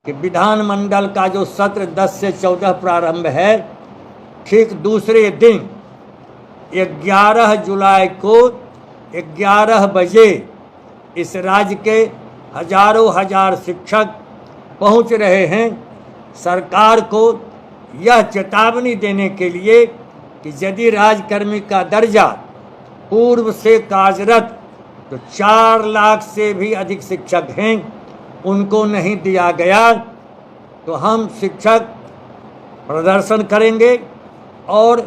कि विधानमंडल का जो सत्र 10 से 14 प्रारंभ है, ठीक दूसरे दिन 11 जुलाई को 11 बजे इस राज्य के हजारों हजार शिक्षक पहुंच रहे हैं सरकार को यह चेतावनी देने के लिए कि यदि राज्यकर्मी का दर्जा पूर्व से कार्यरत तो 4 लाख से भी अधिक शिक्षक हैं उनको नहीं दिया गया, तो हम शिक्षक प्रदर्शन करेंगे और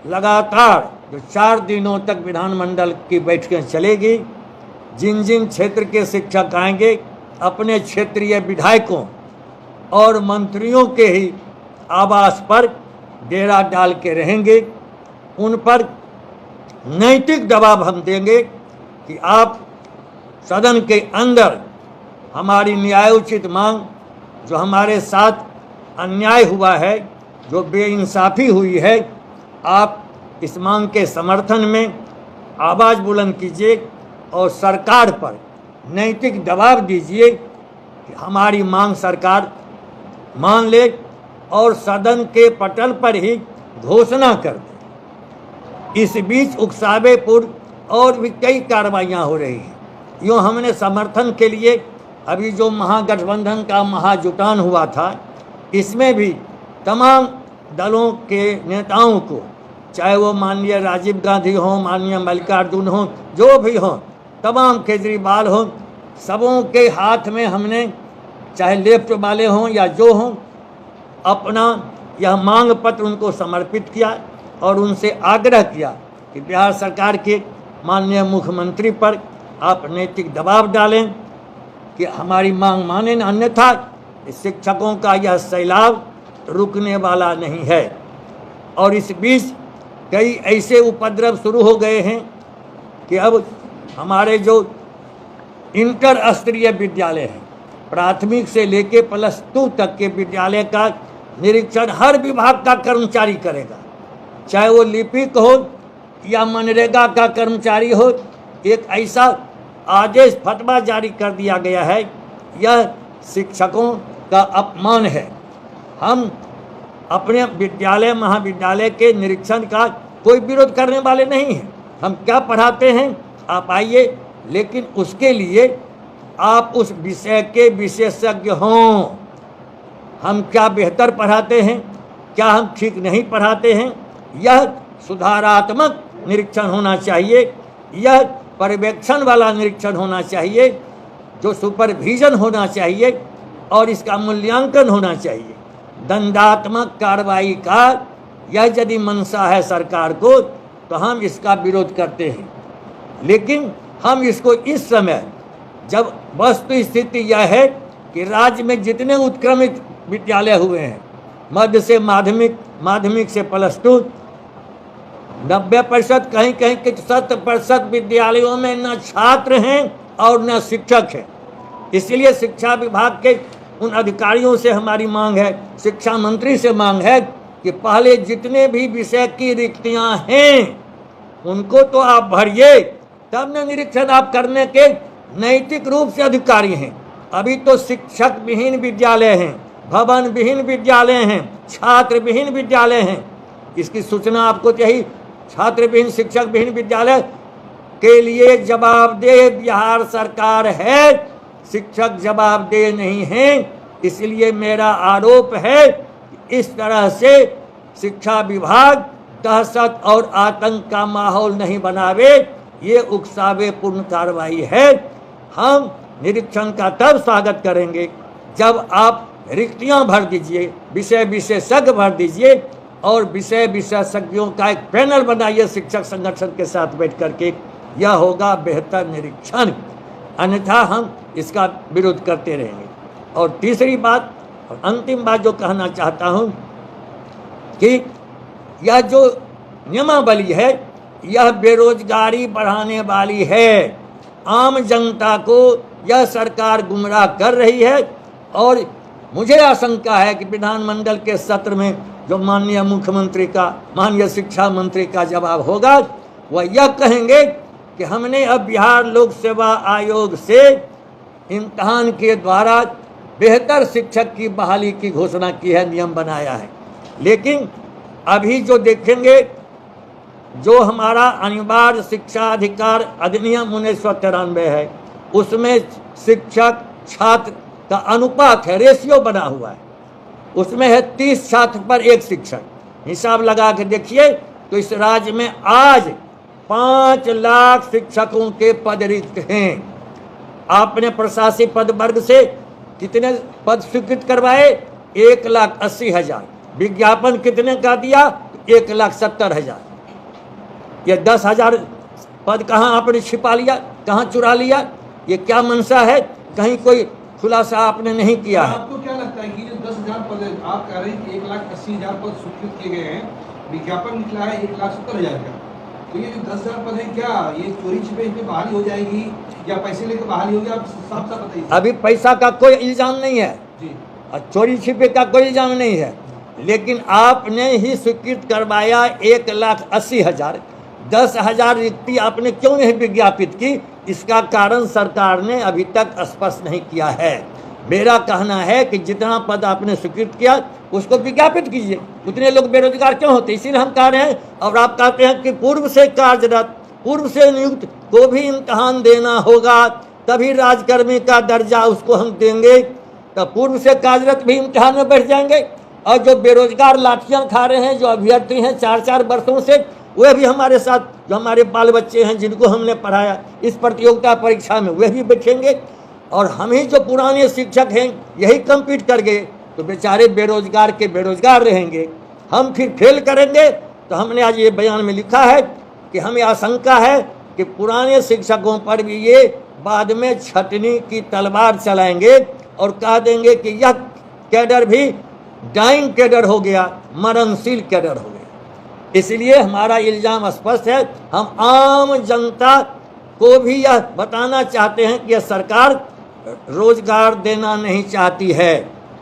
लगातार जो 4 दिनों तक विधानमंडल की बैठकें चलेगी। जिन जिन क्षेत्र के शिक्षक आएंगे अपने क्षेत्रीय विधायकों और मंत्रियों के ही आवास पर डेरा डाल के रहेंगे। उन पर नैतिक दबाव हम देंगे कि आप सदन के अंदर हमारी न्यायोचित मांग, जो हमारे साथ अन्याय हुआ है, जो बेइंसाफ़ी हुई है, आप इस मांग के समर्थन में आवाज़ बुलंद कीजिए और सरकार पर नैतिक दबाव दीजिए कि हमारी मांग सरकार मान ले और सदन के पटल पर ही घोषणा कर दे। इस बीच उकसावेपुर और भी कई कार्रवाइयाँ हो रही हैं। यूँ हमने समर्थन के लिए अभी जो महागठबंधन का महाजुटान हुआ था, इसमें भी तमाम दलों के नेताओं को, चाहे वो माननीय राजीव गांधी हों, माननीय मल्लिकार्जुन हों, जो भी हों, तमाम केजरीवाल हों, सबों के हाथ में हमने, चाहे लेफ्ट वाले हों या जो हों, अपना यह मांग पत्र उनको समर्पित किया और उनसे आग्रह किया कि बिहार सरकार के माननीय मुख्यमंत्री पर आप नैतिक दबाव डालें कि हमारी मांग माने, अन्यथा शिक्षकों का यह सैलाब रुकने वाला नहीं है। और इस बीच कई ऐसे उपद्रव शुरू हो गए हैं कि अब हमारे जो इंटर स्तरीय विद्यालय हैं, प्राथमिक से लेके +2 तक के विद्यालय का निरीक्षण हर विभाग का कर्मचारी करेगा, चाहे वो लिपिक हो या मनरेगा का कर्मचारी हो। एक ऐसा आदेश फतवा जारी कर दिया गया है, यह शिक्षकों का अपमान है। हम अपने विद्यालय महाविद्यालय के निरीक्षण का कोई विरोध करने वाले नहीं हैं। हम क्या पढ़ाते हैं आप आइए, लेकिन उसके लिए आप उस विषय के विशेषज्ञ हों। हम क्या बेहतर पढ़ाते हैं, क्या हम ठीक नहीं पढ़ाते हैं, यह सुधारात्मक निरीक्षण होना चाहिए, यह पर्यवेक्षण वाला निरीक्षण होना चाहिए, जो सुपरविजन होना चाहिए और इसका मूल्यांकन होना चाहिए। दंडात्मक कार्रवाई का यह यदि मंशा है सरकार को, तो हम इसका विरोध करते हैं। लेकिन हम इसको इस समय, जब वस्तु स्थिति यह है कि राज्य में जितने उत्क्रमित विद्यालय हुए हैं, मध्य से माध्यमिक, माध्यमिक से +2, 90%, कहीं कहीं के 100% विद्यालयों में न छात्र हैं और न शिक्षक हैं। इसलिए शिक्षा विभाग के उन अधिकारियों से हमारी मांग है, शिक्षा मंत्री से मांग है कि पहले जितने भी विषय की रिक्तियां हैं उनको तो आप भरिए, तब न निरीक्षण आप करने के नैतिक रूप से अधिकारी हैं। अभी तो शिक्षक विहीन विद्यालय हैं, भवन विहीन विद्यालय हैं, छात्र विहीन विद्यालय हैं। इसकी सूचना आपको चाहिए। छात्र विहीन, शिक्षक विहीन विद्यालय के लिए जवाबदेह बिहार सरकार है, शिक्षक जवाबदेह नहीं हैं। इसलिए मेरा आरोप है कि इस तरह से शिक्षा विभाग दहशत और आतंक का माहौल नहीं बनावे, ये उकसावेपूर्ण कार्रवाई है। हम निरीक्षण का तब स्वागत करेंगे जब आप रिक्तियां भर दीजिए, विषय विशेषज्ञ भर दीजिए और विषय विशेषज्ञों का एक पैनल बनाइए शिक्षक संगठन के साथ बैठ करके, यह होगा बेहतर निरीक्षण। अन्यथा हम इसका विरोध करते रहेंगे। और तीसरी बात और अंतिम बात जो कहना चाहता हूं कि यह जो नियमावली है, यह बेरोजगारी बढ़ाने वाली है। आम जनता को यह सरकार गुमराह कर रही है और मुझे आशंका है कि विधानमंडल के सत्र में जो माननीय मुख्यमंत्री का, माननीय शिक्षा मंत्री का जवाब होगा, वह यह कहेंगे कि हमने अब बिहार लोक सेवा आयोग से इम्तहान के द्वारा बेहतर शिक्षक की बहाली की घोषणा की है, नियम बनाया है। लेकिन अभी जो देखेंगे, जो हमारा अनिवार्य शिक्षा अधिकार अधिनियम 1993 है, उसमें शिक्षक छात्र का अनुपात है, रेशियो बना हुआ है। उसमें है 30 छात्र पर 1 शिक्षक। हिसाब लगा के देखिए तो इस राज्य में आज 5 लाख शिक्षकों के पद रिक्त हैं। आपने प्रशासनिक पद वर्ग से कितने पद स्वीकृत करवाए? 1,80,000। विज्ञापन कितने का दिया? 1,70,000। ये 10,000 पद कहाँ आपने छिपा लिया, कहाँ चुरा लिया? ये क्या मंशा है? कहीं कोई खुलासा आपने नहीं किया है। आपको क्या लगता है कि जो 10,000 पद आप कह रहे हैं कि 1,80,000 पद स्वीकृत किए गए हैं, विज्ञापन निकला है 1,70,000 का, तो ये जो 10,000 पद है क्या ये चोरी छिपे इनमें बहाली हो जाएगी या पैसे लेकर बहाली होगी? आप साफ साफ बताइए। अभी पैसा का कोई इल्जाम नहीं है जी, और चोरी छिपे का कोई इल्जाम नहीं है, लेकिन आपने ही स्वीकृत करवाया 1,80,000। 10,000 रिक्ति आपने क्यों नहीं विज्ञापित की? इसका कारण सरकार ने अभी तक स्पष्ट नहीं किया है। मेरा कहना है कि जितना पद आपने स्वीकृत किया उसको विज्ञापित कीजिए। उतने लोग बेरोजगार क्यों होते? इसीलिए हम कह रहे हैं। और आप कहते हैं कि पूर्व से कार्यरत, पूर्व से नियुक्त को भी इम्तहान देना होगा, तभी राजकर्मी का दर्जा उसको हम देंगे। तो पूर्व से कार्यरत भी इम्तिहान में बैठ जाएंगे, और जो बेरोजगार लाठियाँ खा रहे हैं, जो अभ्यर्थी हैं 4-4 वर्षों से, वे भी हमारे साथ, जो हमारे बाल बच्चे हैं जिनको हमने पढ़ाया इस प्रतियोगिता परीक्षा में, वे भी बैठेंगे। और हम ही जो पुराने शिक्षक हैं यही कम्पीट कर गए तो बेचारे बेरोजगार के बेरोजगार रहेंगे, हम फिर फेल करेंगे। तो हमने आज ये बयान में लिखा है कि हमें आशंका है कि पुराने शिक्षकों पर भी ये बाद में छटनी की तलवार चलाएंगे और कह देंगे कि यह कैडर भी डाइंग कैडर हो गया, मरणशील कैडर हो गया। इसलिए हमारा इल्जाम स्पष्ट है। हम आम जनता को भी यह बताना चाहते हैं कि यह सरकार रोजगार देना नहीं चाहती है।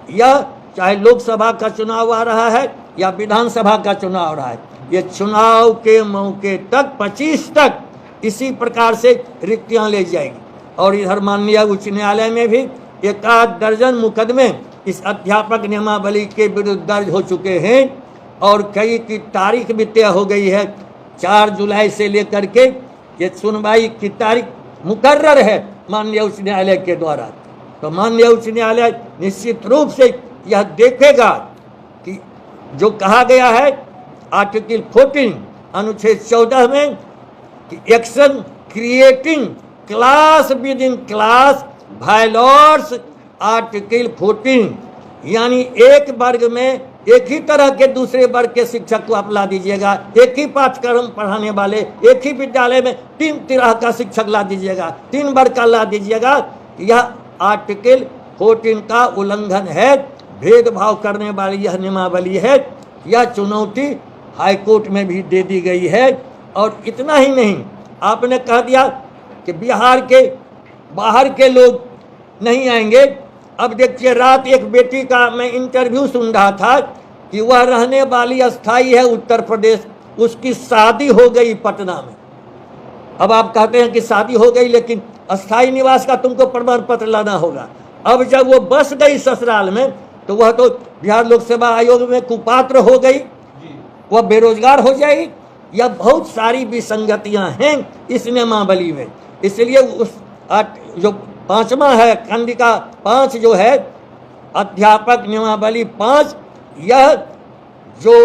यह चाहे लोकसभा का चुनाव आ रहा है या विधानसभा का चुनाव आ रहा है, ये चुनाव के मौके तक 25 तक इसी प्रकार से रिक्तियां ले जाएगी। और इधर माननीय उच्च न्यायालय में भी 1 दर्जन मुकदमे इस अध्यापक नियमावली के विरुद्ध दर्ज हो चुके हैं और कई की तारीख भी तय हो गई है। 4 जुलाई से लेकर के ये सुनवाई की तारीख मुकर्रर है माननीय उच्च न्यायालय के द्वारा। तो माननीय उच्च न्यायालय निश्चित रूप से यह देखेगा कि जो कहा गया है आर्टिकल 14 अनुच्छेद 14 में कि action creating class with in class violets article 14, यानी एक वर्ग में एक ही तरह के दूसरे वर्ग के शिक्षक को आप ला दीजिएगा, एक ही पाठ्यक्रम पढ़ाने वाले एक ही विद्यालय में 3 तरह का शिक्षक ला दीजिएगा, 3 वर्ग का ला दीजिएगा। यह आर्टिकल 14 का उल्लंघन है, भेदभाव करने वाली यह नियमावली है। यह चुनौती हाईकोर्ट में भी दे दी गई है। और इतना ही नहीं, आपने कह दिया कि बिहार के बाहर के लोग नहीं आएंगे। अब देखिए, रात एक बेटी का मैं इंटरव्यू सुन रहा था कि वह रहने वाली अस्थाई है उत्तर प्रदेश, उसकी शादी हो गई पटना में। अब आप कहते हैं कि शादी हो गई लेकिन अस्थाई निवास का तुमको प्रमाण पत्र लाना होगा। अब जब वो बस गई ससुराल में तो वह तो बिहार लोक सेवा आयोग में कुपात्र हो गई, वह बेरोजगार हो जाएगी। यह बहुत सारी विसंगतियां हैं इस नियमावली में। इसलिए उस जो 5वां है खंडिका 5 जो है अध्यापक नियमावली 5, यह जो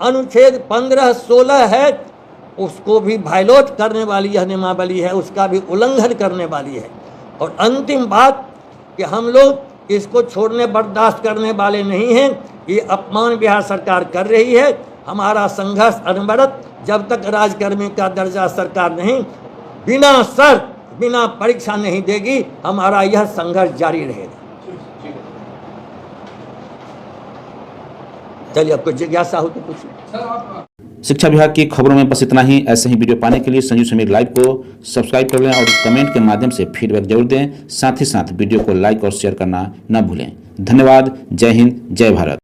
अनुच्छेद 15-16 है उसको भी वायलेट करने वाली यह नियमावली है, उसका भी उल्लंघन करने वाली है। और अंतिम बात कि हम लोग इसको छोड़ने बर्दाश्त करने वाले नहीं हैं। ये अपमान बिहार सरकार कर रही है। हमारा संघर्ष अनवरत, जब तक राजकर्मी का दर्जा सरकार नहीं बिना शर्त बिना परीक्षा नहीं देगी, हमारा यह संघर्ष जारी रहेगा। चलिए, आपको जिज्ञासा हो तो पूछिए। शिक्षा विभाग की खबरों में बस इतना ही। ऐसे ही वीडियो पाने के लिए संजीव समीर लाइव को सब्सक्राइब कर लें और कमेंट के माध्यम से फीडबैक जरूर दें। साथ ही साथ वीडियो को लाइक और शेयर करना न भूलें। धन्यवाद। जय हिंद, जय भारत।